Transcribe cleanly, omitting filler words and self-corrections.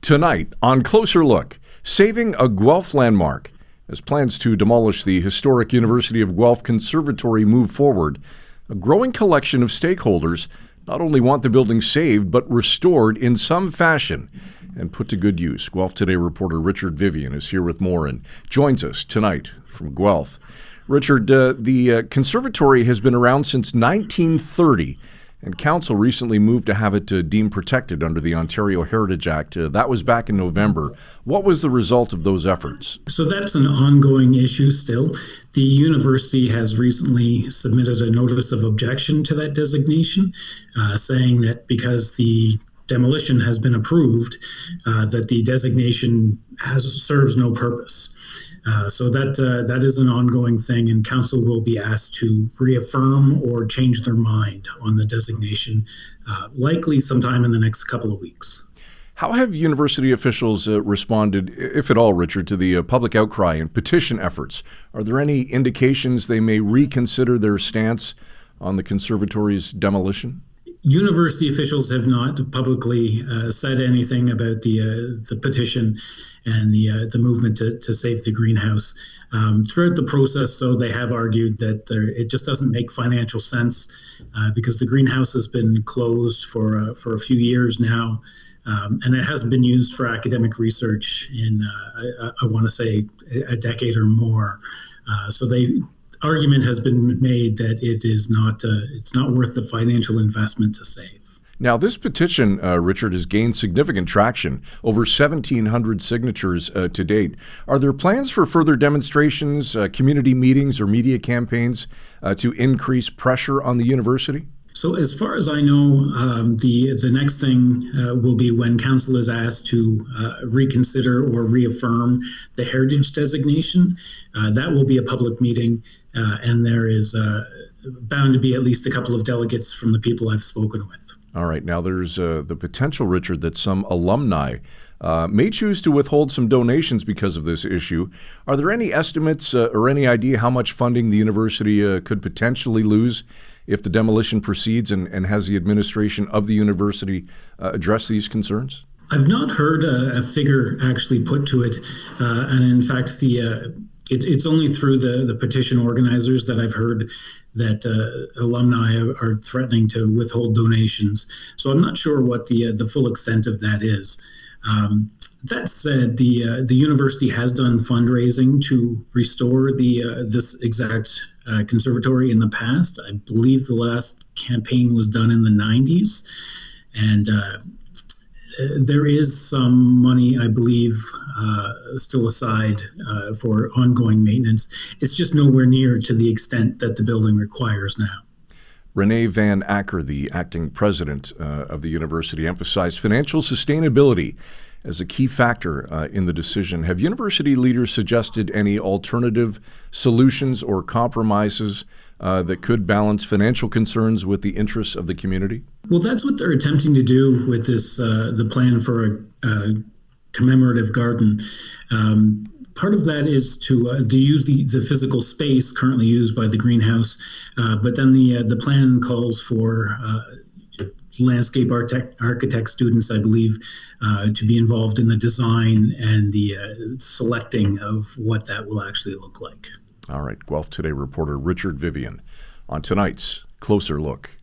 Tonight, on Closer Look, saving a Guelph landmark. As plans to demolish the historic University of Guelph Conservatory move forward, a growing collection of stakeholders not only want the building saved, but restored in some fashion and put to good use. Guelph Today reporter Richard Vivian is here with more and joins us tonight from Guelph. Richard, the conservatory has been around since 1930, and council recently moved to have it deemed protected under the Ontario Heritage Act. That was back in November. What was the result of those efforts? So that's an ongoing issue still. The university has recently submitted a notice of objection to that designation, saying that because the demolition has been approved, that the designation serves no purpose. So that is an ongoing thing, and council will be asked to reaffirm or change their mind on the designation, likely sometime in the next couple of weeks. How have university officials responded, if at all, Richard, to the public outcry and petition efforts? Are there any indications they may reconsider their stance on the conservatory's demolition? University officials have not publicly said anything about the petition and the movement to save the greenhouse. Throughout the process, so they have argued that it just doesn't make financial sense because the greenhouse has been closed for a few years now, and it hasn't been used for academic research in, I want to say, a decade or more. So argument has been made that it's not worth the financial investment to save. Now, this petition, Richard, has gained significant traction, over 1,700 signatures to date. Are there plans for further demonstrations, community meetings, or media campaigns to increase pressure on the university? So as far as I know, the next thing will be when council is asked to reconsider or reaffirm the heritage designation. That will be a public meeting, and there is bound to be at least a couple of delegates from the people I've spoken with. All right. Now, there's the potential, Richard, that some alumni may choose to withhold some donations because of this issue. Are there any estimates or any idea how much funding the university could potentially lose if the demolition proceeds, and has the administration of the university addressed these concerns? I've not heard a figure actually put to it. And in fact, it's only through the petition organizers that I've heard that alumni are threatening to withhold donations. So I'm not sure what the full extent of that is. That said, the university has done fundraising to restore this exact conservatory in the past. I believe the last campaign was done in the 90s, and there is some money, I believe, still aside for ongoing maintenance. It's just nowhere near to the extent that the building requires now. Renee Van Acker, the acting president of the university, emphasized financial sustainability as a key factor in the decision. Have university leaders suggested any alternative solutions or compromises that could balance financial concerns with the interests of the community? Well, that's what they're attempting to do with this, the plan for a commemorative garden. Part of that is to use the physical space currently used by the greenhouse, but then the plan calls for landscape architect students, I believe, to be involved in the design and the selecting of what that will actually look like. All right. Guelph Today reporter Richard Vivian on tonight's Closer Look.